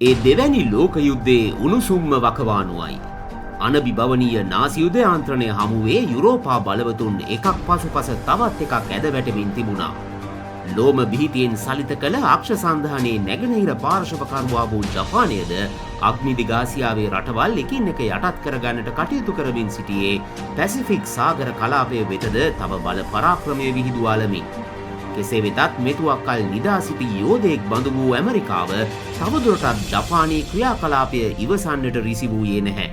ඒ දෙවැනි ලෝක යුද්ධයේ උණුසුම්ම වකවානුවයි. අනබිබවනීය නාසි යුධයාන්ත්‍රණය හමුවේ යුරෝපා බලවතුන් එකක් පසුපස තවත් එකක් ඇද වැටෙමින් තිබුණා. ලෝම බිහිතියෙන් සලිත කළ අක්ෂ සන්ධානයේ නැගෙනහිර පාර්ශවකරුවා වූ ජපානයද අග්නිදිගාසියාවේ රටවල් එකින් එක යටත් කරගන්නට කටයුතු කරමින් සිටියේ පැසිෆික් සාගර කලාපය වෙතද තම බල පරාක්‍රමය විහිදුවාලමින්. කෙසේ වෙතත් මෙතුවක් කල් නිදා සිටි යෝධයෙක් බඳු වූ ඇමරිකාව තවදුරටත් ජපානයේ ක්‍රියාකලාපය ඉවසන්නට රිසි වූයේ නැහැ.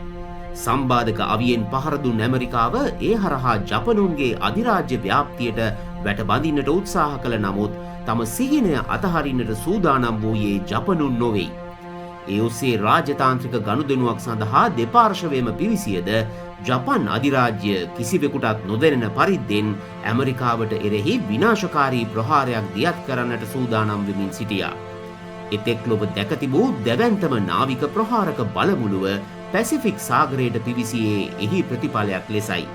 සම්බාධක අවියෙන් පහර දුන් ඇමරිකාව ඒ හරහා ජපනුන්ගේ අධිරාජ්‍ය ව්‍යාප්තියට වැටබඳින්නට උත්සාහ කළ නමුත් තම සිහිනය අතහරින්නට සූදානම් වූයේ ජපනුන් නොවේ. ඒ ඔස්සේ රාජතාන්ත්‍රික ගනුදෙනුවක් සඳහා දෙපාර්ශවයම පිවිසියද ජපන් අධිරාජ්‍ය කිසිවෙකුටත් නොදැනෙන පරිද්දෙන් ඇමරිකාවට එරෙහි විනාශකාරී ප්‍රහාරයක් දියත් කරන්නට සූදානම් වෙමින් සිටියා. එතෙක් ලොව දැක තිබූ දැවැන්තම නාවික ප්‍රහාරක බලමුළුව පැසිෆික් සාගරයට පිවිසියේ එහි ප්‍රතිඵලයක් ලෙසයි.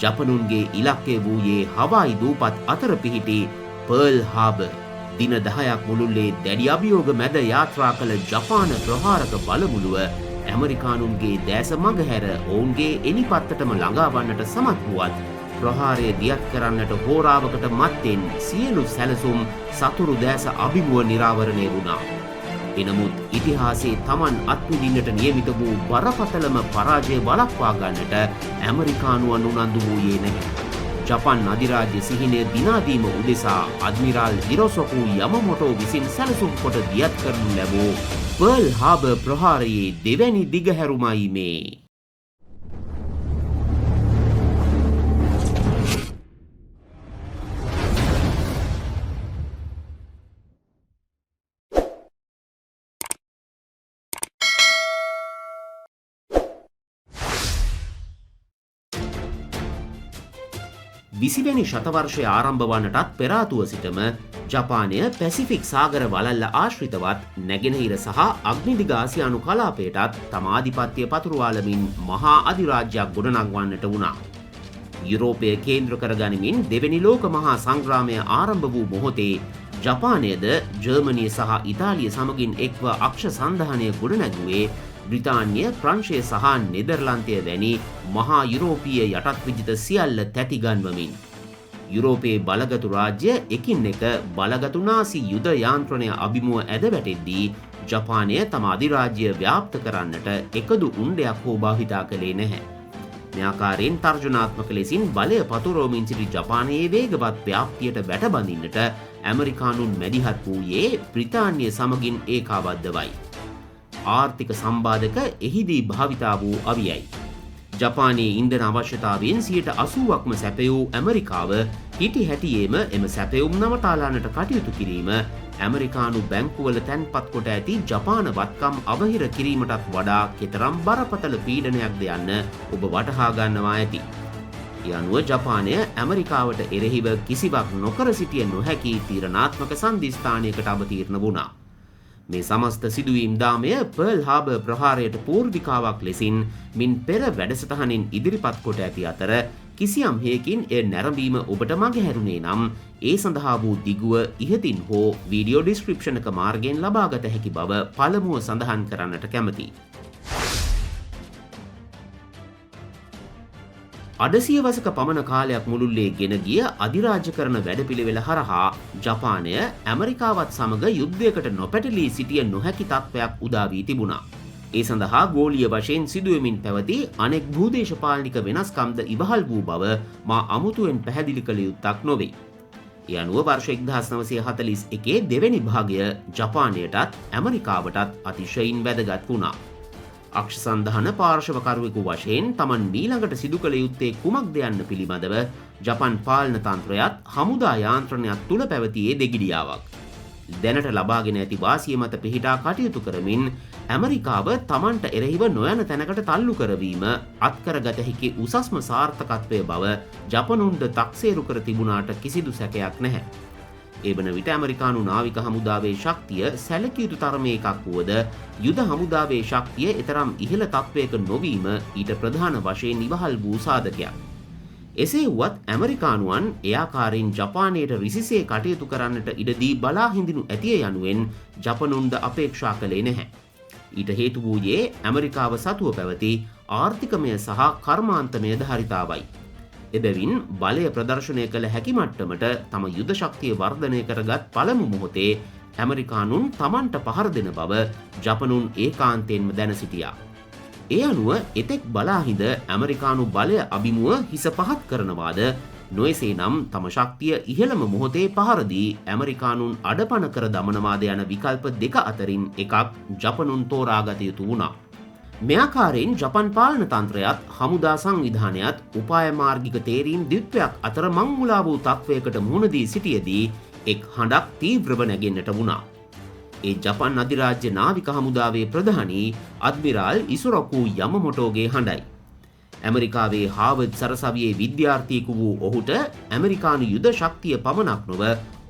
ජපනුන්ගේ ඉලක්කය වූයේ හවායි දූපත් අතර පිහිටි පර්ල් හාබර්. දින 10ක් මුළුල්ලේ දැඩි අභියෝග මැද යාත්‍රා කළ ජපාන ප්‍රහාරක බලමුළුව ඇමරිකානුන්ගේ දැස මගහැර ඔවුන්ගේ එලිපත්තටම ළඟාවන්නට සමත් වුවත් ප්‍රහාරය දියත් කරන්නට හෝරාවකට මත්තෙන් සියලු සැලසුම් සතුරු දැස අභිමුව නිරාවරණය වුණා. එනමුත් ඉතිහාසයේ Taman අත්විඳින්නට නියමිත වූ බරපතලම පරාජය වළක්වා ගන්නට ඇමරිකානුවන් උනන්දු වූයේ නැහැ. ජපන් අධිරාජ්‍ය සිහිනය දිනාදීම උදෙසා අඩ්මිරාල් හිරොසොකු යමමොටෝ විසින් සැලසුම් කොට දියත් කරනු ලැබූ පර්ල් හාබර් ප්‍රහාරයේ දෙවැනි දිගහැරුමයි මේ. විසිවැනි ශතවර්ෂය ආරම්භ වන්නටත් පෙරාතුව සිටම ජපානය පැසිෆික් සාගර වලල්ල ආශ්‍රිතවත් නැගෙනහිර සහ අග්නිදිග ආසියානු කලාපයටත් තම ආධිපත්‍ය පතුරවාලමින් මහා අධිරාජ්‍යයක් ගොඩනංවන්නට වුණා. යුරෝපය කේන්ද්‍ර කරගනිමින් දෙවැනි ලෝක මහා සංග්‍රාමය ආරම්භ වූ මොහොතේ ජපානයද ජර්මනිය සහ ඉතාලිය සමගින් එක්ව අක්ෂ සන්ධානය ගොඩනැගුවේ බ්‍රිතාන්‍ය, ප්‍රංශය සහ නෙදර්ලන්තය වැනි මහා යුරෝපීය යටත් විජිත සියල්ල තැතිගන්වමින්. යුරෝපයේ බලගතු රාජ්‍ය එකින් එක බලගතු නාසි යුද යාන්ත්‍රණය අභිමුව ඇද වැටෙද්දී ජපානය තම අධිරාජ්‍ය ව්‍යාප්ත කරන්නට එකදු උණ්ඩයක් හෝ භාවිතා කළේ නැහැ. මේ ආකාරයෙන් තර්ජනාත්මක ලෙසින් බලය පතුරවමින් සිටි ජපානයේ වේගවත් ව්‍යාප්තියට වැටබඳින්නට ඇමරිකානුන් මැදිහත් වූයේ බ්‍රිතාන්‍ය සමගින් ඒකාබද්ධවයි. ආර්ථික සම්බාධක එහිදී භාවිතා වූ අවියයි. ජපානයේ ඉන්ධන අවශ්‍යතාවයෙන් 80%ක්ම සැපයූ ඇමරිකාව හිටි හැටියේම එම සැපයුම් නවතාලානට කටයුතු කිරීම ඇමරිකානු බැංකුවල තැන්පත් කොට ඇති ජපාන වත්කම් අවහිර කිරීමටත් වඩා කෙතරම් බරපතල පීඩනයක්ද යන්න ඔබ වටහා ගන්නවා ඇති. ඒ අනුව ජපානය ඇමරිකාවට එරෙහිව කිසිවක් නොකර සිටිය නොහැකි තීරණාත්මක සන්ධිස්ථානයකට අවතීර්ණ වුණා. මේ සමස්ත සිදුවීම් දාමය පර්ල් හාබර් ප්‍රහාරයට පූර්විකාවක් ලෙසින් මින් පෙර වැඩසටහනින් ඉදිරිපත් කොට ඇති අතර කිසියම් හේකින් එය නැරඹීම ඔබට මගහැරුණේ නම් ඒ සඳහා වූ දිගුව ඉහතින් හෝ වීඩියෝ ඩිස්ක්‍රිප්ෂනක මාර්ගයෙන් ලබාගත හැකි බව පළමුව සඳහන් කරන්නට කැමැතියි. අඩසිය වසක පමණ කාලයක් මුළුල්ලේ ගෙන ගිය අධිරාජ්‍යකරණ වැඩපිළිවෙල හරහා ජපානය ඇමරිකාවත් සමග යුද්ධයකට නොපැටලී සිටිය නොහැකි තත්ත්වයක් උදා වී තිබුණා. ඒ සඳහා ගෝලීය වශයෙන් සිදුවෙමින් පැවති අනෙක් භූදේශපාලනික වෙනස්කම්ද ඉවහල් වූ බව මා අමුතුවෙන් පැහැදිලි කළ යුත්තක් නොවේ. ඒ අනුව වර්ෂ 1941 දෙවැනි භාගය ජපානයටත් ඇමරිකාවටත් අතිශයින් වැදගත් වුණා. අක්ෂ සන්ධාන පාර්ශවකරුවෙකු වශයෙන් තමන් මීළඟට සිදු කළ යුත්තේ කුමක්ද යන්න පිළිබඳව ජපන් පාලන තන්ත්‍රයත් හමුදා යාන්ත්‍රණයක් තුළ පැවතියේ දෙගිඩියාවක්. දැනට ලබාගෙන ඇති වාසිය මත පිහිටා කටයුතු කරමින් ඇමරිකාව තමන්ට එරෙහිව නොයන තැනකට තල්ලු කරවීම අත්කරගත හැකි උසස්ම සාර්ථකත්වය බව ජපනුන්ද තක්සේරු කර තිබුණාට කිසිදු සැකයක් නැහැ. ඒ වන විට ඇමරිකානු නාවික හමුදාවේ ශක්තිය සැලකිය යුතු තරමේ එකක් වුවද යුද හමුදාවේ ශක්තිය එතරම් ඉහළ තත්ත්වයක නොවීම ඊට ප්‍රධාන වශයෙන් ඉවහල් වූ සාධකයක්. එසේ වුවත් ඇමරිකානුවන් එයාකාරින් ජපානයට රිසිසේ කටයුතු කරන්නට ඉඩ දී බලා හිඳිනු ඇතිය යනුවෙන් ජපනුන්ද අපේක්ෂා කළේ නැහැ. ඊට හේතු වූයේ ඇමරිකාව සතුව පැවති ආර්ථිකමය සහ කර්මාන්තමය ධාරිතාවයි. එබැවින් බලය ප්‍රදර්ශනය කළ හැකි මට්ටමට තම යුද ශක්තිය වර්ධනය කරගත් පළමු මොහොතේ ඇමරිකානුන් තමන්ට පහර දෙන බව ජපනුන් ඒකාන්තයෙන්ම දැන සිටියා. ඒ අනුව එතෙක් බලාහිඳ ඇමරිකානු බලය අභිමුව හිස පහත් කරනවාද නොයසේ නම් තම ශක්තිය ඉහළම මොහොතේ පහරදී ඇමරිකානුන් අඩපණ කර දමනවාද යන විකල්ප දෙක අතරින් එකක් ජපනුන් තෝරාගත යුතු වුණා. මෙයාකාරයෙන් ජපන් පාලන තන්ත්‍රයත් හමුදා සංවිධානයත් උපායමාර්ගික තේරීම් දිත්වයක් අතර මංමුලා වූ තත්ත්වයකට මුහුණදී සිටියදී එක් හඬක් තීව්‍රව නැගෙන්නට වුණා. ඒ ජපන් අධිරාජ්‍ය නාවික හමුදාවේ ප්‍රධානී අද්මිරාල් ඉසුරොකු යමමොටෝගේ හඬයි. ඇමරිකාවේ හාවර්ඩ් සරසවියේ විද්‍යාර්ථියෙකු වූ ඔහුට ඇමරිකානු යුද ශක්තිය පමණක් නොව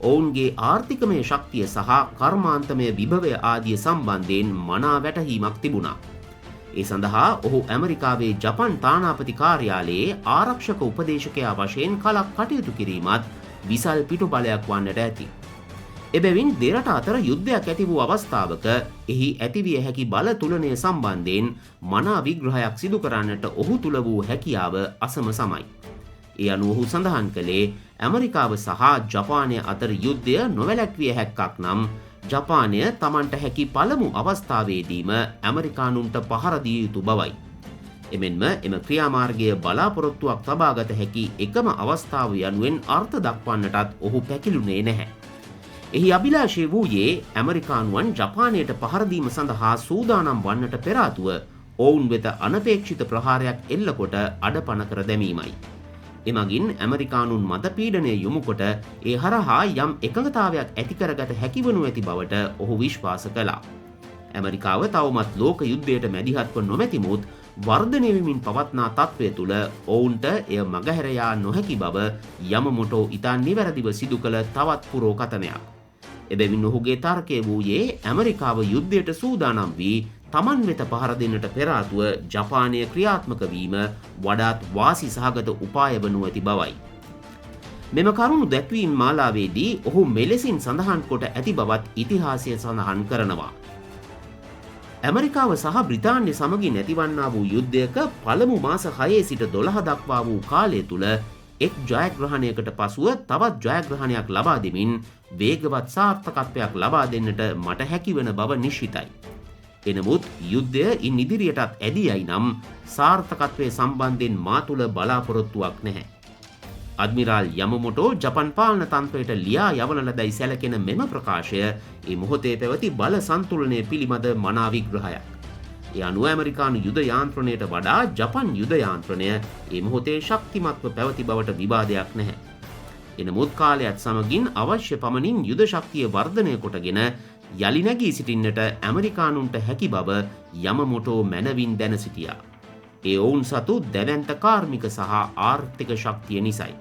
ඔවුන්ගේ ආර්ථිකමය ශක්තිය සහ කර්මාන්තමය විභවය ආදිය සම්බන්ධයෙන් මනා වැටහීමක් තිබුණා. ඒ සඳහා ඔහු ඇමරිකාවේ ජපන් තානාපති කාර්යාලයේ ආරක්ෂක උපදේශකයා වශයෙන් කලක් කටයුතු කිරීමත් විසල් පිටුබලයක් වන්නට ඇති. එබැවින් දෙරට අතර යුද්ධයක් ඇති වූ අවස්ථාවක එහි ඇතිවිය හැකි බල තුලනය සම්බන්ධයෙන් මනා විග්‍රහයක් සිදු කරන්නට ඔහු තුළ වූ හැකියාව අසම සමයි. ඒ අනුව ඔහු සඳහන් කළේ ඇමරිකාව සහ ජපානය අතර යුද්ධය නොවැළැක්විය හැක්කක් නම් ජපානය තමන්ට හැකි පළමු අවස්ථාවේදීම ඇමරිකානුන්ට පහර දිය යුතු බවයි. එමෙන්ම එම ක්‍රියාමාර්ගය බලාපොරොත්තුවක් තබාගත හැකි එකම අවස්ථාව යනුවෙන් අර්ථ දක්වන්නටත් ඔහු පැකිලුනේ නැහැ. එහි අභිලාෂය වූයේ ඇමරිකානුවන් ජපානයට පහරදීම සඳහා සූදානම් වන්නට පෙරාතුව ඔවුන් වෙත අනපේක්ෂිත ප්‍රහාරයක් එල්ලකොට අඩපණ කර දැමීමයි. එමගින් ඇමරිකානුන් මත පීඩනය යොමුකොට ඒ හරහා යම් එකඟතාවයක් ඇතිකරගත හැකිවනු ඇති බවට ඔහු විශ්වාස කළා. ඇමරිකාව තවමත් ලෝක යුද්ධයට මැදිහත්ව නොමැතිමුත් වර්ධනය වෙමින් පවත්නා තත්ත්වය තුළ ඔවුන්ට එය මගහැර යා නොහැකි බව යමමොටෝ ඉතා නිවැරදිව සිදු කළ තවත් පුරෝකථනයක්. එබැවින් ඔහුගේ තර්කය වූයේ ඇමරිකාව යුද්ධයට සූදානම් වී තමන් වෙත පහර දෙන්නට පෙරාතුව ජපානය ක්‍රියාත්මක වීම වඩාත් වාසි සහගත උපාය වනු ඇති බවයි. මෙම කරුණු දැක්වීම් මාලාවේදී ඔහු මෙලෙසින් සඳහන් කොට ඇති බවත් ඉතිහාසය සඳහන් කරනවා. ඇමරිකාව සහ බ්‍රිතාන්‍ය සමගින් ඇතිවන්නා වූ යුද්ධයක පළමු මාස 6 සිට 12 දක්වා වූ කාලය තුළ එක් ජයග්‍රහණයකට පසුව තවත් ජයග්‍රහණයක් ලබා දෙමින් වේගවත් සාර්ථකත්වයක් ලබා දෙන්නට මට හැකිවන බව නිශ්චිතයි. එනමුත් යුද්ධය ඉන් ඉදිරියටත් ඇදියයි නම් සාර්ථකත්වය සම්බන්ධයෙන් මා තුළ බලාපොරොත්තුවක් නැහැ. අද්මිරාල් යමමොටෝ ජපන් පාලන තන්ත්‍රයට ලියා යවන ලදයි සැලකෙන මෙම ප්‍රකාශය ඒ මොහොතේ පැවති බල සන්තුලනය පිළිබඳ මනා විග්‍රහයක්. ඒ අනුව ඇමරිකානු යුද යාන්ත්‍රණයට වඩා ජපන් යුද යාන්ත්‍රණය ඒ මොහොතේ ශක්තිමත්ව පැවති බවට විවාදයක් නැහැ. එනමුත් කාලයත් සමගින් අවශ්‍ය පමණින් යුද ශක්තිය වර්ධනය කොටගෙන යලි නැගී සිටින්නට ඇමරිකානුන්ට හැකි බව යමමොටෝ මැනවින් දැන සිටියා. ඒ ඔවුන් සතු දැවැන්ත කාර්මික සහ ආර්ථික ශක්තිය නිසයි.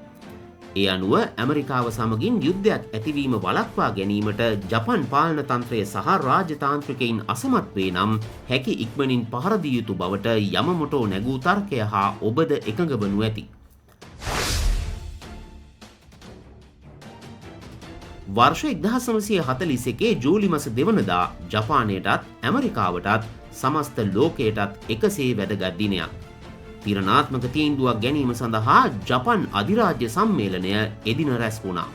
ඒ අනුව ඇමරිකාව සමගින් යුද්ධයක් ඇතිවීම වළක්වා ගැනීමට ජපන් පාලන තන්ත්‍රය සහ රාජතාන්ත්‍රිකයින් අසමත් වේ නම් හැකි ඉක්මනින් පහර දිය යුතු බවට යමමොටෝ නැගූ තර්කය හා ඔබද එකඟ වනු ඇති. වර්ෂ 1941 ජූලි මස 2 වනදා ජපානයටත් ඇමරිකාවටත් සමස්ත ලෝකයටත් එකසේ වැදගත් දිනයක්. තීරණාත්මක තීන්දුවක් ගැනීම සඳහා ජපන් අධිරාජ්‍ය සම්මේලනය එදින රැස් වුණා.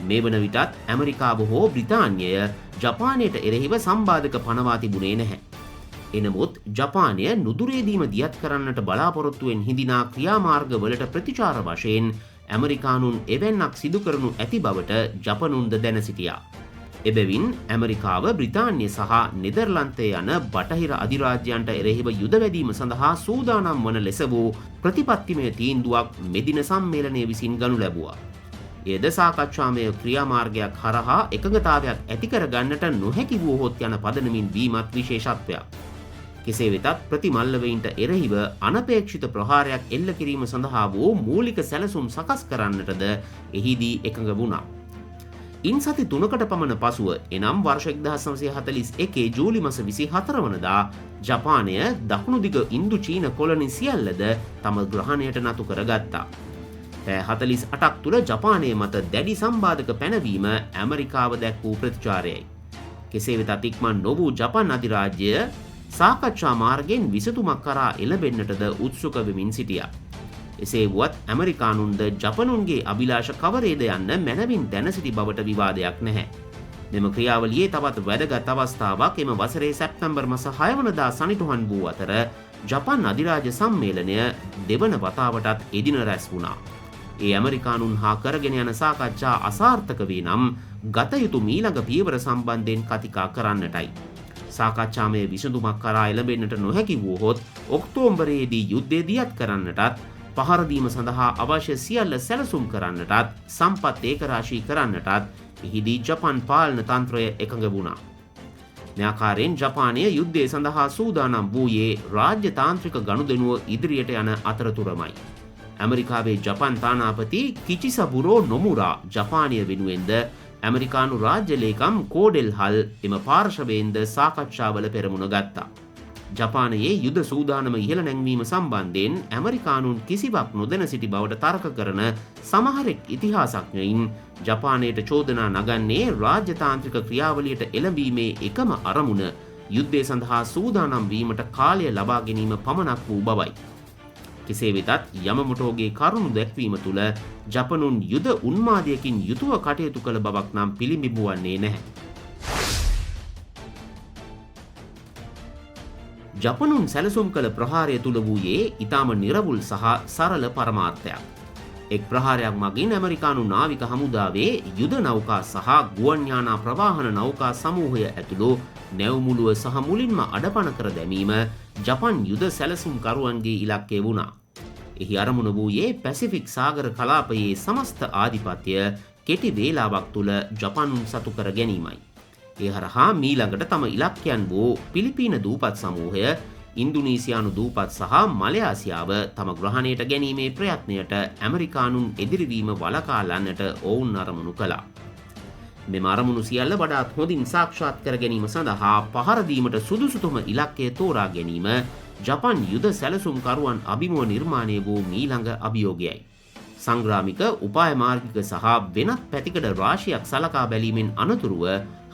මේ වන විටත් ඇමරිකාව හෝ බ්‍රිතාන්‍යය ජපානයට එරෙහිව සම්බාධක පනවා තිබුණේ නැහැ. එනමුත් ජපානය නුදුරේදීම දියත් කරන්නට බලාපොරොත්තුවෙන් හිඳිනා ක්‍රියාමාර්ගවලට ප්‍රතිචාර වශයෙන් ඇමරිකානුන් එවැන්නක් සිදු කරනු ඇති බවට ජපනුන්ද දැන සිටියා. එබැවින් ඇමරිකාව බ්‍රිතාන්‍ය සහ නෙදර්ලන්තය යන බටහිර අධිරාජ්‍යයන්ට එරෙහිව යුද වැදීම සඳහා සූදානම් වන ලෙස වූ ප්‍රතිපත්තිමය තීන්දුවක් මෙදින සම්මේලනය විසින් ගනු ලැබුවා. එයද සාකච්ඡාමය ක්‍රියාමාර්ගයක් හරහා එකඟතාවයක් ඇතිකර ගන්නට නොහැකි වූහොත් යන පදනමින් වීමත් විශේෂත්වයක්. කෙසේ වෙතත් ප්‍රතිමල්ලවයින්ට එරෙහිව අනපේක්ෂිත ප්‍රහාරයක් එල්ල කිරීම සඳහා වූ මූලික සැලසුම් සකස් කරන්නටද එහිදී එකඟ වුණා. ඉන් සති 3කට පමණ පසුව එනම් වර්ෂ 1941 ජූලි මස 24 වනදා ජපානය දකුණු දිග ඉන්දු චීන කොලනි සියල්ලද තම ග්‍රහණයට නතු කරගත්තා. පැය 48ක් තුළ ජපානය මත දැඩි සම්බාධක පැනවීම ඇමරිකාව දැක් වූ ප්‍රතිචාරයයි. කෙසේ වෙතත් ඉක්මන් නොවූ ජපන් අධිරාජ්‍යය සාකච්ඡා මාර්ගයෙන් විසඳුමක් කරා එළඹෙන්නටද උත්සුක වෙමින් සිටියා. එසේ වුවත් ඇමරිකානුන්ද ජපනුන්ගේ අභිලාෂ කවරේද යන්න මැනවින් දැන සිටි බවට විවාදයක් නැහැ. මෙම ක්‍රියාවලියේ තවත් වැදගත් අවස්ථාවක් එම වසරේ සැප්තැම්බර් මාස 6 වනදා සනිටුහන් වූ අතර ජපන් අධිරාජ්‍ය සම්මේලනය දෙවන වතාවටත් එදින රැස් වුණා. ඒ ඇමරිකානුන් හා කරගෙන යන සාකච්ඡා අසාර්ථක වී නම් ගත යුතු මීළඟ පියවර සම්බන්ධයෙන් කතිකා කරන්නටයි. සාකච්ඡාමය විසඳුමක් කරා එළඹෙන්නට නොහැකි වූහොත් ඔක්තෝබරයේදී යුද්ධය දියත් කරන්නටත් පහරදීම සඳහා අවශ්‍ය සියල්ල සැලසුම් කරන්නටත් සම්පත් ඒකරාශී කරන්නටත් එහිදී ජපන් පාලන තන්ත්‍රය එකඟ වුණා. මේ ආකාරයෙන් ජපානය යුද්ධය සඳහා සූදානම් වූයේ රාජ්‍ය තාන්ත්‍රික ගනුදෙනුව ඉදිරියට යන අතරතුරමයි. ඇමරිකාවේ ජපන් තානාපති කිචිසබුරෝ නොමුරා ජපානය වෙනුවෙන්ද ඇමරිකානු රාජ්‍ය ලේකම් කෝඩෙල් හල් එම පාර්ශවයෙන්ද සාකච්ඡාවල පෙරමුණ ගත්තා. ජපානයේ යුද සූදානම ඉහළ නැංවීම සම්බන්ධයෙන් ඇමරිකානුන් කිසිවක් නොදැන සිටි බවට තර්ක කරන සමහරෙක් ඉතිහාසඥයින් ජපානයට චෝදනා නගන්නේ රාජ්‍යතාන්ත්‍රික ක්‍රියාවලියට එළඹීමේ එකම අරමුණ යුද්ධය සඳහා සූදානම් වීමට කාලය ලබා ගැනීම පමණක් වූ බවයි. කෙසේ වෙතත් යමමොටෝගේ කරුණු දැක්වීම තුළ ජපනුන් යුද උන්මාදයකින් යුතුව කටයුතු කළ බවක් නම් පිළිඹිබුවන්නේ නැහැ. ජපනුන් සැලසුම් කළ ප්‍රහාරය තුළ වූයේ ඊටම නිර්වුල් සහ සරල පරමාර්ථයක්. එක් ප්‍රහාරයක් මගින් ඇමරිකානු නාවික හමුදාවේ යුද නෞකා සහ ගුවන් යානා ප්‍රවාහන නෞකා සමූහය ඇතුළු නැව්මුළුව සහ මුලින්ම අඩපණ කර දැමීම ජපන් යුද සැලසුම්කරුවන්ගේ ඉලක්කය වුණා. එහි අරමුණ වූයේ පැසිෆික් සාගර කලාපයේ සමස්ත ආධිපත්‍ය කෙටි වේලාවක් තුළ ජපනුන් සතු කර ගැනීමයි. ඒ හරහා මීළඟට තම ඉලක්කයන් වූ පිලිපීන දූපත් සමූහය, ඉන්දුනීසියානු දූපත් සහ මලයාසියාව තම ග්‍රහණයට ගැනීමේ ප්‍රයත්නයට ඇමරිකානුන් එදිරිවීම වළකා ගන්නට ඔවුන් අරමුණු කළා. මෙම අරමුණු සියල්ල වඩාත් හොඳින් සාක්ෂාත් කර ගැනීම සඳහා පහර දීමට සුදුසුතුම ඉලක්කය තෝරා ගැනීම ජපන් යුද සැලසුම්කරුවන් අභිමුව නිර්මාණය වූ මීළඟ අභියෝගයයි. සංග්‍රාමික උපාය මාර්ගික සහ වෙනත් පැතිකඩ රාශියක් සලකා බැලීමෙන් අනතුරුව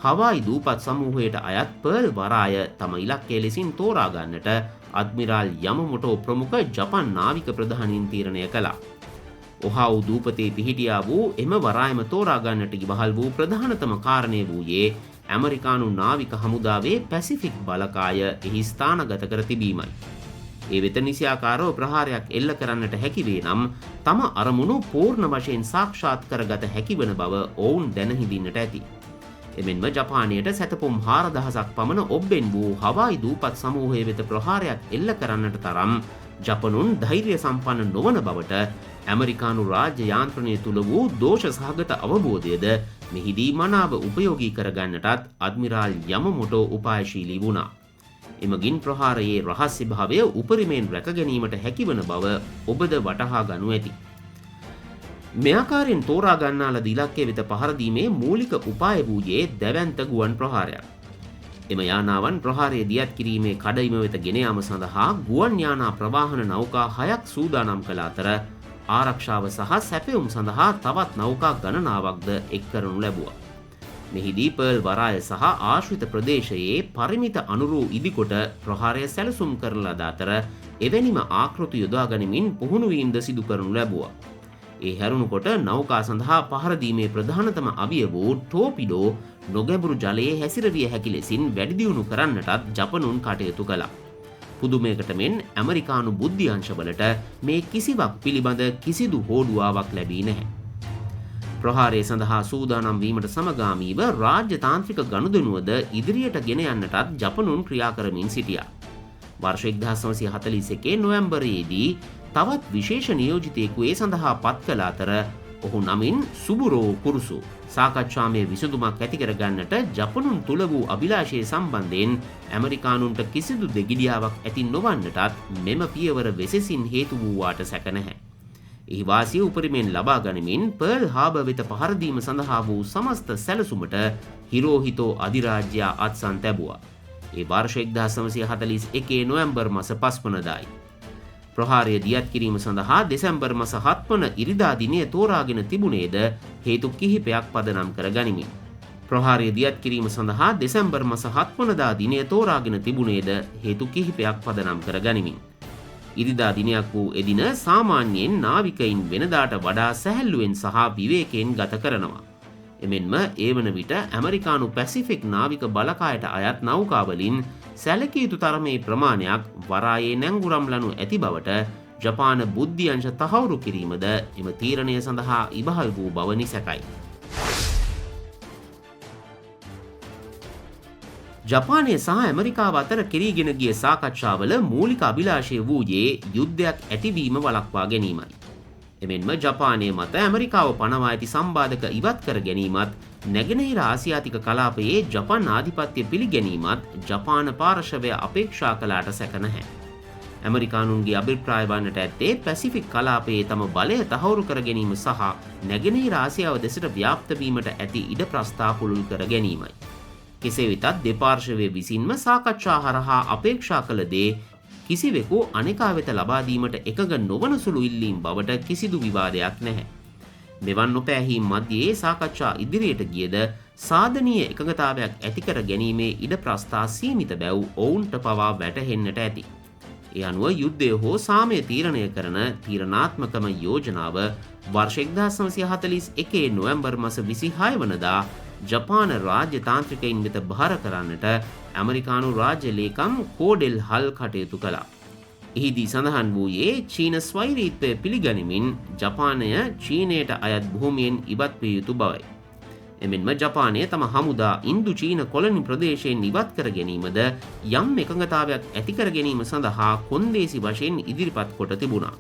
හවායි දූපත් සමූහයට අයත් පර්ල් වරාය තම ඉලක්කය ලෙසින් තෝරා ගන්නට අඩ්මිරාල් යමමොටෝ ප්‍රමුඛ ජපන් නාවික ප්‍රධානීන් තීරණය කළා. ඔහාවු දූපතේ පිහිටියා වූ එම වරායම තෝරා ගන්නට ඉවහල් වූ ප්‍රධානතම කාරණය වූයේ ඇමරිකානු නාවික හමුදාවේ පැසිෆික් බලකාය එහි ස්ථානගත කර තිබීමයි. ඒ වෙත නිසියාකාරව ප්‍රහාරයක් එල්ල කරන්නට හැකිවේ නම් තම අරමුණු පූර්ණ වශයෙන් සාක්ෂාත් කරගත හැකිවන බව ඔවුන් දැන හිඳින්නට ඇති. එමෙන්ම ජපානයට සැතපුම් 4000ක් පමණ ඔබ්බෙන් වූ හවායි දූපත් සමූහය වෙත ප්‍රහාරයක් එල්ල කරන්නට තරම් ජපනුන් ධෛර්ය සම්පන්න නොවන බවට ඇමරිකානු රාජ්‍ය යාන්ත්‍රණය තුළ වූ දෝෂ සහගත අවබෝධයද මෙහිදී මනාව උපයෝගී කරගන්නටත් අඩ්මිරාල් යමමොටෝ උපායශීලී වුණා. එමගින් ප්‍රහාරයේ රහස්‍ය භාවය උපරිමයෙන් රැක ගැනීමට හැකිවන බව ඔබද වටහා ගනු ඇති. මේ ආකාරයෙන් තෝරා ගන්නා ලද ඉලක්කය වෙත පහර දීමේ මූලික උපාය වූයේ දැවැන්ත ගුවන් ප්‍රහාරයක්. එම යානාවන් ප්‍රහාරය දියත් කිරීමේ කඩයිම වෙත ගෙන යාම සඳහා ගුවන් යානා ප්‍රවාහන නෞකා 6ක් සූදානම් කළ අතර ආරක්ෂාව සහ සැපයුම් සඳහා තවත් නෞකා ගණනාවක්ද එක් කරනු ලැබුවා. මෙහිදී පර්ල් වරාය සහ ආශ්‍රිත ප්‍රදේශයේ පරිමිත අනුරූ ඉදිකොට ප්‍රහාරය සැලසුම් කරන ලද අතර එවැනිම ආකෘති යොදා ගනිමින් පුහුණුවීම්ද සිදු කරනු ලැබුවා. ඒ හැරුණුකොට නෞකා සඳහා පහර දීමේ ප්‍රධානතම අවිය වූ ටෝපිඩෝ නොගැඹුරු ජලයේ හැසිරවිය හැකි ලෙසින් වැඩි දියුණු කරන්නටත් ජපනුන් කටයුතු කළා. පුදුමයකට මෙන් ඇමරිකානු බුද්ධ්‍යංශවලට මේ කිසිවක් පිළිබඳ කිසිදු හෝඩුවාවක් ලැබී නැහැ. ප්‍රහාරය සඳහා සූදානම් වීමට සමගාමීව රාජ්‍ය තාන්ත්‍රික ගනුදෙනුවද ඉදිරියට ගෙන යන්නටත් ජපනුන් ක්‍රියා කරමින් සිටියා. වර්ෂ 1941 නොවැම්බරයේදී තවත් විශේෂ නියෝජිතයෙකු ඒ සඳහා පත් කළ අතර ඔහු නමින් සුබුරෝ කුරුසු සාකච්ඡාමය විසඳුමක් ඇති කරගන්නට ජපනුන් තුළ වූ අභිලාෂය සම්බන්ධයෙන් ඇමරිකානුන්ට කිසිදු දෙගිඩියාවක් ඇති නොවන්නටත් මෙම පියවර වෙසෙසින් හේතු වූවාට සැක නැහැ. එහි වාසිය උපරිමයෙන් ලබා ගනිමින් පර්ල් හාබර් වෙත පහර දීම සඳහා වූ සමස්ත සැලසුමට හිරෝහිතෝ අධිරාජ්‍යයා අත්සන් තැබුවා. ඒ වර්ෂ 1941 නොවැම්බර් මාස 5 වනදායි. ප්‍රහාරය දියත් කිරීම සඳහා දෙසැම්බර් මාස 7 වන ඉරිදා දිනය තෝරාගෙන තිබුණේද හේතු කිහිපයක් පදනම් කර ගනිමින්. ප්‍රහාරය දියත් කිරීම සඳහා දෙසැම්බර් මාස 7 වනදා දිනය තෝරාගෙන තිබුණේද හේතු කිහිපයක් පදනම් කර ගනිමින්. ඉරිදා දිනයක් වූ එදින සාමාන්‍යයෙන් නාවිකයින් වෙනදාට වඩා සැහැල්ලුවෙන් සහ විවේකයෙන් ගත කරනවා. එමෙන්ම ඒ වන විට ඇමරිකානු පැසිෆික් නාවික බලකායට අයත් නෞකාවලින් සැලකිය යුතු තරමේ ප්‍රමාණයක් වරායේ නැංගුරම් ලනු ඇති බවට ජපාන බුද්ධියංශ තහවුරු කිරීමද එම තීරණය සඳහා ඉබහල් වූ බව නිසැකයි. ජපානය සහ ඇමරිකාව අතර කෙරීගෙන ගිය සාකච්ඡාවල මූලික අභිලාෂය වූයේ යුද්ධයක් ඇතිවීම වළක්වා ගැනීමයි. එමෙන්ම ජපානය මත ඇමරිකාව පනවා ඇති සම්බාධක ඉවත් කර ගැනීමත් නැගෙනහිර ආසියාතික කලාපයේ ජපාන් ආධිපත්‍ය පිළිගැනීමත් ජපාන පාර්ශවය අපේක්ෂා කළාට සැක නැහැ. ඇමරිකානුන්ගේ අභිප්‍රාය වන්නට ඇත්තේ පැසිෆික් කලාපයේ තම බලය තහවුරු කර ගැනීම සහ නැගෙනහිර ආසියාව දෙසට ව්‍යාප්ත වීමට ඇති ඉඩ ප්‍රස්ථා පුළුල් කර ගැනීමයි. කෙසේ වෙතත් දෙපාර්ශවය විසින්ම සාකච්ඡා හරහා අපේක්ෂා කළ දේ කිසිවෙකු අනෙකා වෙත ලබා දීමට එකඟ නොවන සුළු ඉල්ලීම් බවට කිසිදු විවාදයක් නැහැ. මෙවන් නොපෑහීම් මධ්‍යයේ සාකච්ඡා ඉදිරියට ගියද සාධනීය එකඟතාවයක් ඇති කර ගැනීමේ ඉඩ ප්‍රස්ථා සීමිත බැව් ඔවුන්ට පවා වැටහෙන්නට ඇති. ඒ අනුව යුද්ධය හෝ සාමය තීරණය කරන තීරණාත්මකම යෝජනාව වර්ෂ 1941 නොවැම්බර් මාස 26 වනදා ජපාන රාජ්‍ය තාන්ත්‍රිකයින් වෙත භාර කරන්නට ඇමරිකානු රාජ්‍ය ලේකම් කෝඩෙල් හල් කටයුතු කළා. එහිදී සඳහන් වූයේ චීන ස්වෛරීත්වය පිළිගනිමින් ජපානය චීනයට අයත් භූමියෙන් ඉවත් විය යුතු බවයි. එමෙන්ම ජපානය තම හමුදා ඉන්දු චීන කොලනි ප්‍රදේශයෙන් ඉවත් කර ගැනීමද යම් එකඟතාවයක් ඇති කර ගැනීම සඳහා කොන්දේසි වශයෙන් ඉදිරිපත් කොට තිබුණා.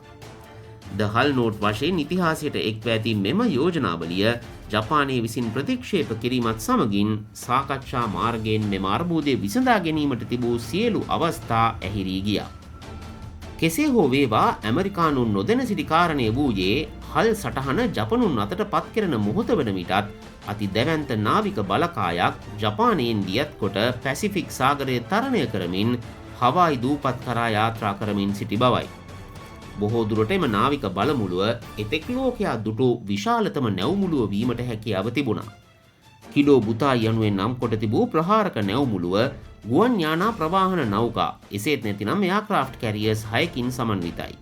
දහල් නෝට් වශයෙන් ඉතිහාසයට එක්ව ඇති මෙම යෝජනාවලිය ජපානය විසින් ප්‍රතික්ෂේප කිරීමත් සමගින් සාකච්ඡා මාර්ගයෙන් මෙම අර්බුදය විසඳා ගැනීමට තිබූ සියලු අවස්ථා ඇහිරී ගියා. කෙසේ හෝ වේවා ඇමරිකානුන් නොදැන සිටි කාරණය වූයේ හල් සටහන ජපනුන් අතට පත් කෙරෙන මොහොත වන විටත් අති දැවැන්ත නාවික බලකායක් ජපානයෙන් දියත් කොට පැසිෆික් සාගරය තරණය කරමින් හවායි දූපත් කරා යාත්‍රා කරමින් සිටි බවයි. බොහෝ දුරට එම නාවික බලමුළුව එතෙක් ලෝකයා දුටු විශාලතම නැව්මුළුව වීමට හැකියාව තිබුණා. කිඩෝ බුතායි යනුවෙන් නම් කොට තිබූ ප්‍රහාරක නැව්මුළුව ගුවන් යානා ප්‍රවාහන නෞකා එසේත් නැතිනම් එයාක්‍රාෆ්ට් කැරියර්ස් 6කින් සමන්විතයි.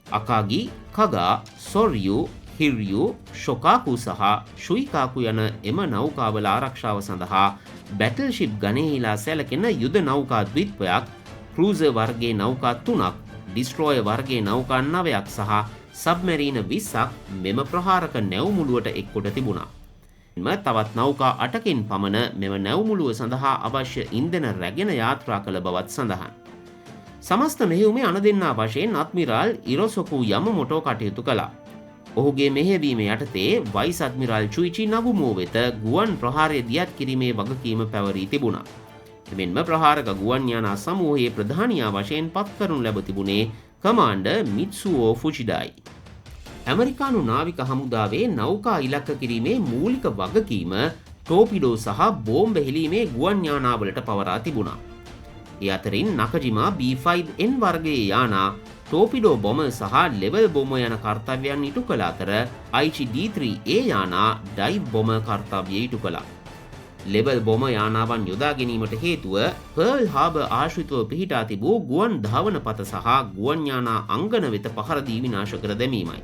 අකාගි, කගා, සොර්යු, හිර්යු, ශොකාකු සහ ශුයිකාකු යන එම නෞකාවල ආරක්ෂාව සඳහා බැටල්ෂිප් ගණයෙහිලා සැලකෙන යුද නෞකා ද්විත්වයක්, ක්‍රූසර් වර්ගයේ නෞකා 3ක්, ඩිස්ට්‍රෝයර් වර්ගයේ නෞකා 9ක් සහ සබ්මැරීන 20ක් මෙම ප්‍රහාරක නැව්මුළුවට එක්කොට තිබුණා. තවත් නෞකා 8කින් පමණ මෙම නැව්මුළුව සඳහා අවශ්‍ය ඉන්ධන රැගෙන යාත්‍රා කළ බවත් සඳහන්. සමස්ත මෙහෙයුමේ අනදෙන්නා වශයෙන් අද්මිරාල් ඉරොසොකු යමමොටෝ කටයුතු කළා. ඔහුගේ මෙහෙයවීම යටතේ වයිස් අද්මිරාල් චුයිචි නබුමෝ වෙත ගුවන් ප්‍රහාරය දියත් කිරීමේ වගකීම පැවරී තිබුණා. එමෙන්ම ප්‍රහාරක ගුවන් යානා සමූහයේ ප්‍රධානියා වශයෙන් පත් කරනු ලැබ තිබුණේ කමාන්ඩර් මිත්සුවෝ ෆුචිඩායි. ඇමරිකානු නාවික හමුදාවේ නෞකා ඉලක්ක කිරීමේ මූලික වගකීම ටෝපිඩෝ සහ බෝම්බ හෙලීමේ ගුවන් යානාවලට පවරා තිබුණා. ඒ අතරින් නකජිමා B5N වර්ගයේ යානා ටෝපිඩෝ බොම සහ ලෙවල් බොම යන කර්තව්‍යයන් ඉටු කළ අතර Aichi D3A යානා ඩයිව් බොම කර්තව්‍ය ඉටු කළා. ලෙවල් බොම යානාවන් යොදා ගැනීමට හේතුව පර්ල් හාබර් ආශ්‍රිතව පිහිටා තිබූ ගුවන් ධාවන පත සහ ගුවන් යානා අංගන වෙත පහර දී විනාශ කර දැමීමයි.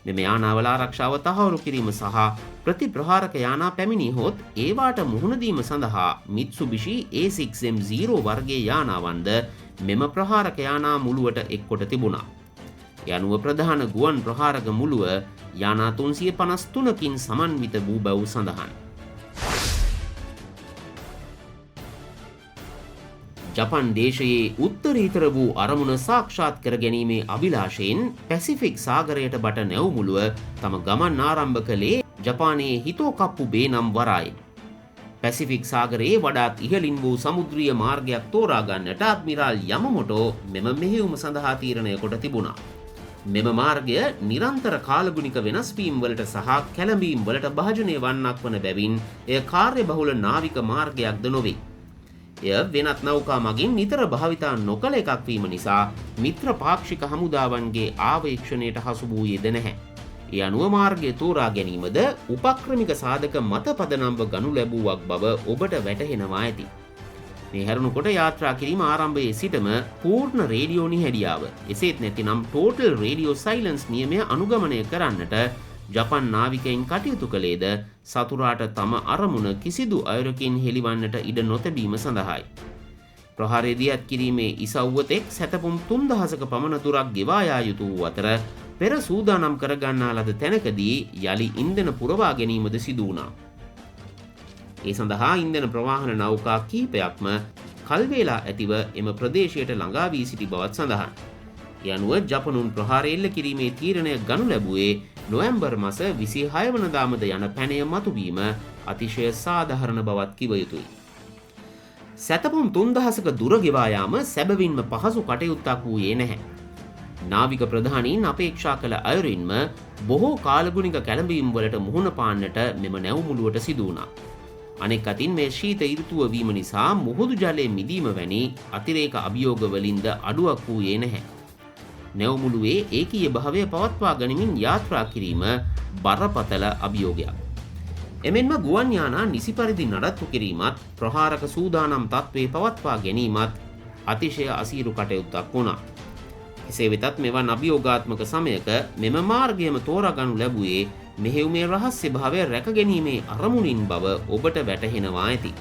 මෙම යානාවල ආරක්ෂාව තහවුරු කිරීම සහ ප්‍රතිප්‍රහාරක යානා පැමිණියහොත් ඒවාට මුහුණ දීම සඳහා Mitsubishi A6M0 වර්ගයේ යානාවන්ද මෙම ප්‍රහාරක යානා මුළුවට එක්කොට තිබුණා. ඒ අනුව ප්‍රධාන ගුවන් ප්‍රහාරක මුළුව යානා 353කින් සමන්විත වූ බව සඳහන්. ජපන් දේශයේ උත්තරීතර වූ අරමුණ සාක්ෂාත් කර ගැනීමේ අභිලාෂයෙන් පැසිෆික් සාගරයට බට නැව්මුළුව තම ගමන් ආරම්භ කළේ ජපානයේ හිතෝකප්පු බේ නම් වරායෙන්. පැසිෆික් සාගරයේ වඩාත් ඉහළින් වූ සමුද්‍රීය මාර්ගයක් තෝරා ගන්නට අද්මිරාල් යමමොටෝ මෙම මෙහෙයුම සඳහා තීරණය කොට තිබුණා. මෙම මාර්ගය නිරන්තර කාලගුණික වෙනස්වීම් වලට සහ කැළඹීම් වලට භාජනය වන්නක් වන බැවින් එය කාර්යබහුල නාවික මාර්ගයක්ද නොවේ. එය වෙනත් නෞකා මගින් නිතර භාවිතා නොකළ එකක් වීම නිසා මිත්‍ර පාක්ෂික හමුදාවන්ගේ ආවේක්ෂණයට හසු වූයේද නැහැ. ඒ අනුව මාර්ගය තෝරා ගැනීමද උපක්‍රමික සාධක මත පදනම්ව ගනු ලැබුවක් බව ඔබට වැටහෙනවා ඇති. මේ හැරුණුකොට යාත්‍රා කිරීම ආරම්භයේ සිටම පූර්ණ රේඩියෝ නිහැඩියාව එසේත් නැතිනම් ටෝටල් රේඩියෝ සයිලන්ස් නියමය අනුගමනය කරන්නට ජපන් නාවිකයින් කටයුතු කළේද සතුරාට තම අරමුණ කිසිදු අයුරකින් හෙළිවන්නට ඉඩ නොතැබීම සඳහායි. ප්‍රහාරය දියත් කිරීමේ ඉසව්වතෙක් සැතපුම් 3000ක පමණ දුරක් ගෙවා යා යුතු වූ අතර පෙර සූදානම් කරගන්නා ලද තැනකදී යලි ඉන්ධන පුරවා ගැනීමද සිදු වුණා. ඒ සඳහා ඉන්ධන ප්‍රවාහන නෞකා කිහිපයක්ම කල්වේලා ඇතිව එම ප්‍රදේශයට ළඟා වී සිටි බවත් සඳහන්. ඒ අනුව ජපනුන් ප්‍රහාරය එල්ල කිරීමේ තීරණය ගනු ලැබුවේ නොවැම්බර් මාස 26 වනදාමද යන පැනය මතුවීම අතිශය සාධාරණ බවත් කිව යුතුයි. සැතපුම් 3000ක දුර ගෙවා යාම සැබවින්ම පහසු කටයුත්තක් වූයේ නැහැ. නාවික ප්‍රධානීන් අපේක්ෂා කළ අයුරින්ම බොහෝ කාලගුණික කැළඹීම් වලට මුහුණ පාන්නට මෙම නැවුමුළුවට සිදු වුණා. අනෙක් අතින් මේ ශීත ඍතුව වීම නිසා මුහුදු ජලයේ මිදීම වැනි අතිරේක අභියෝග වලින්ද අඩුවක් වූයේ නැහැ. නැවුමුළුවේ ඒකීය භාවය පවත්වා ගනිමින් යාත්‍රා කිරීම බරපතල අභියෝගයක්. එමෙන්ම ගුවන් යානා නිසි පරිදි නඩත්තු කිරීමත් ප්‍රහාරක සූදානම් තත්ත්වයේ පවත්වා ගැනීමත් අතිශය අසීරු කටයුත්තක් වුණා. එසේ වෙතත් මෙවන් අභියෝගාත්මක සමයක මෙම මාර්ගයම තෝරාගනු ලැබුවේ මෙහෙයුමේ රහස්‍ය භාවය රැක ගැනීමේ අරමුණින් බව ඔබට වැටහෙනවා ඇති.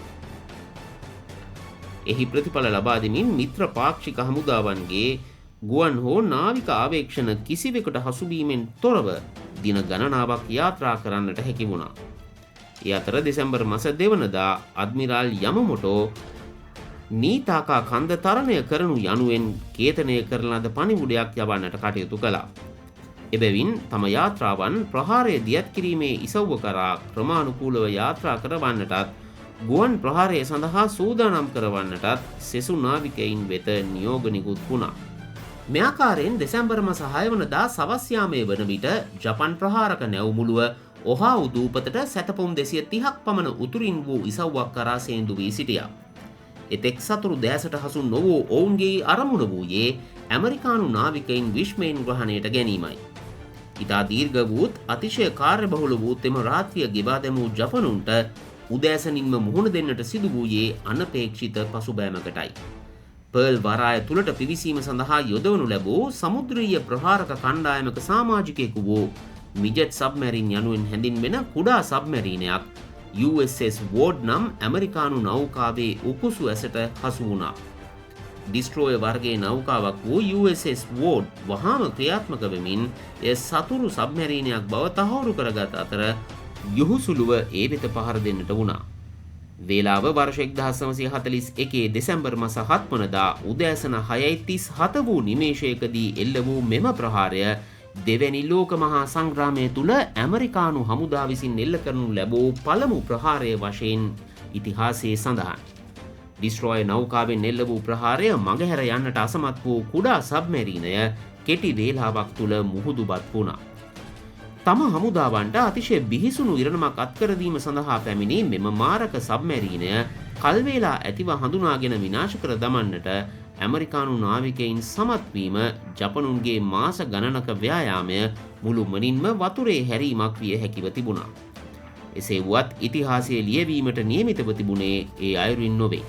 එහි ප්‍රතිඵල ලබා දෙමින් මිත්‍ර පාක්ෂික හමුදාවන්ගේ ගුවන් හෝ නාවික ආවේක්ෂණ කිසිවෙකුට හසුබීමෙන් තොරව දින ගණනාවක් යාත්‍රා කරන්නට හැකි වුණා. ඒ අතර දෙසැම්බර් මාස 2 වනදා අඩ්මිරාල් යමමොටෝ නීතාකා කන්ද තරණය කරනු යනුවෙන් කේතනය කරන ලද පණිවුඩයක් යවන්නට කටයුතු කළා. එබැවින් තම යාත්‍රාවන් ප්‍රහාරය දියත් කිරීමේ ඉසව්ව කරා ක්‍රමානුකූලව යාත්‍රා කරවන්නටත් ගුවන් ප්‍රහාරය සඳහා සූදානම් කරවන්නටත් සෙසු නාවිකයින් වෙත නියෝග නිකුත් වුණා. මේ ආකාරයෙන් දෙසැම්බර් මාස 6 වනදා සවස් යාමයේ වන විට ජපන් ප්‍රහාරක නැවුමුළුව ඔහාවු දූපතට සැතපුම් 230ක් පමණ උතුරින් වූ ඉසව්වක් කරා සේන්දු වී සිටියා. එතෙක් සතුරු දැසට හසු නොවූ ඔවුන්ගේ අරමුණ වූයේ ඇමරිකානු නාවිකයින් විශ්මයෙන් ග්‍රහණයට ගැනීමයි. ඉතා දීර්ඝ වූත් අතිශය කාර්යබහුල වූත් එම රාත්‍රිය ගෙවා දැමූ ජපනුන්ට උදෑසනින්ම මුහුණ දෙන්නට සිදු වූයේ අනපේක්ෂිත පසුබෑමකටයි. පර්ල් වරාය තුළට පිවිසීම සඳහා යොදවනු ලැබූ සමුද්‍රීය ප්‍රහාරක කණ්ඩායමක සමාජිකයෙකු වූ මිජට් සබ්මැරින් යනුවෙන් හැඳින්වෙන කුඩා සබ්මැරීනයක් USS වෝඩ් නම් ඇමරිකානු නෞකාවේ උකුසු ඇසට හසු වුණා. ඩිස්ට්‍රෝය වර්ගයේ නෞකාවක් වූ USS වෝඩ් වහාම ක්‍රියාත්මක වෙමින් එය සතුරු සබ්මැරීනයක් බව තහවුරු කරගත් අතර යොහුසුළුව ඒ වෙත පහර දෙන්නට වුණා. වේලාව වර්ෂ 1941 දෙසැම්බර් මාස 7 වනදා උදෑසන 6:37 වූ නිමේෂයකදී එල්ල වූ මෙම ප්‍රහාරය දෙවැනි ලෝක මහා සංග්‍රාමය තුළ ඇමරිකානු හමුදා විසින් එල්ල කරනු ලැබූ පළමු ප්‍රහාරය වශයෙන් ඉතිහාසයේ සඳහන්. ඩිස්ට්‍රෝය නෞකාවෙන් එල්ල වූ ප්‍රහාරය මගහැර යන්නට අසමත් වූ කුඩා සබ්මැරීනය කෙටි වේලාවක් තුළ මුහුදුබත් වුණා. තම හමුදාවන්ට අතිශය බිහිසුණු ඉරණමක් අත්කරදීම සඳහා පැමිණි මෙම මාරක සබ්මැරීනය කල්වේලා ඇතිව හඳුනාගෙන විනාශ කර දමන්නට ඇමරිකානු නාවිකයින් සමත්වීම ජපනුන්ගේ මාස ගණනක ව්‍යායාමය මුළුමනින්ම වතුරේ හැරීමක් විය හැකිව තිබුණා. එසේ වුවත් ඉතිහාසයේ ලියවීමට නියමිතව තිබුණේ ඒ අයුරින් නොවේ.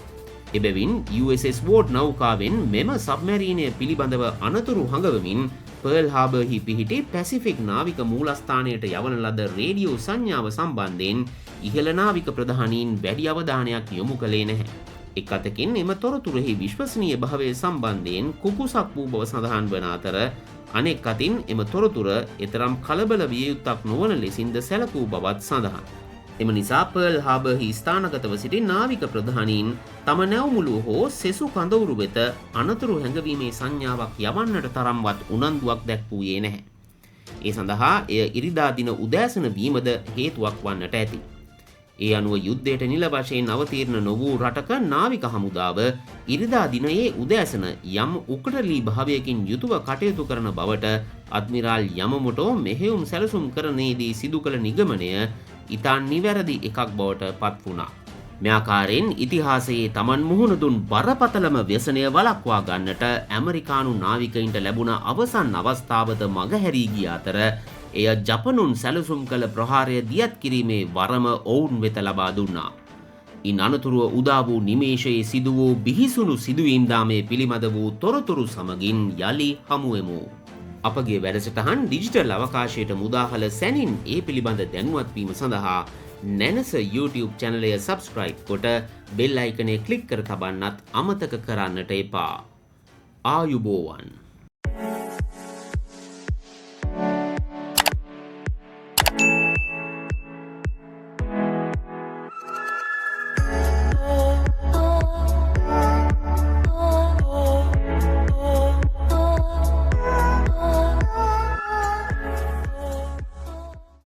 එබැවින් USS වෝඩ් නෞකාවෙන් මෙම සබ්මැරීනය පිළිබඳව අනතුරු හඟවමින් පර්ල් හාබර්හි පිහිටි පැසිෆික් නාවික මූලස්ථානයට යවන ලද රේඩියෝ සංඥාව සම්බන්ධයෙන් ඉහළ නාවික ප්‍රධානීන් වැඩි අවධානයක් යොමු කළේ නැහැ. එක් අතකින් එම තොරතුරෙහි විශ්වසනීය භාවය සම්බන්ධයෙන් කුකුසක් වූ බව සඳහන් වන අතර අනෙක් අතින් එම තොරතුර එතරම් කලබල විය යුත්තක් නොවන ලෙසින්ද සැලකූ බවත් සඳහන්. එම නිසා පර්ල් හාබර්හි ස්ථානගතව සිටි නාවික ප්‍රධානීන් තම නැවුමුළුව හෝ සෙසු කඳවුරු වෙත අනතුරු හැඟවීමේ සංඥාවක් යවන්නට තරම්වත් උනන්දුවක් දැක්වූයේ නැහැ. ඒ සඳහා එය ඉරිදා දින උදෑසන වීමද හේතුවක් වන්නට ඇති. ඒ අනුව යුද්ධයට නිල වශයෙන් අවතීර්ණ නොවූ රටක නාවික හමුදාව ඉරිදා දිනයේ උදෑසන යම් උකටලී භාවයකින් යුතුව කටයුතු කරන බවට අඩ්මිරාල් යමමොටෝ මෙහෙයුම් සැලසුම් කරනේදී සිදු කළ නිගමනය ඉතා නිවැරදි එකක් බවට පත් වුණා. මේ ආකාරයෙන් ඉතිහාසයේ Taman මුහුණ දුන් බරපතලම ව්‍යසනය වළක්වා ගන්නට ඇමරිකානු නාවිකයින්ට ලැබුණ අවසන් අවස්ථාවද මගහැරී ගිය අතර එය ජපනුන් සැලසුම් කළ ප්‍රහාරය දියත් කිරීමේ වරම ඔවුන් වෙත ලබා දුන්නා. ඉන් අනතුරුව උදා වූ නිමේෂයේ සිදු වූ බිහිසුණු සිදුවීම් දාමේ පිළිබඳ වූ තොරතුරු සමගින් යලි හමුවෙමු. අපගේ වැඩසටහන් ඩිජිටල් අවකාශයට මුදාහල සැනින් ඒ පිළිබඳ දැනුවත් වීම සඳහා නැනස YouTube චැනලය සබස්ක්‍රයිබ් කොට බෙල් අයිකනේ ක්ලික් කර තබන්නත් අමතක කරන්නට එපා. ආයුබෝවන්.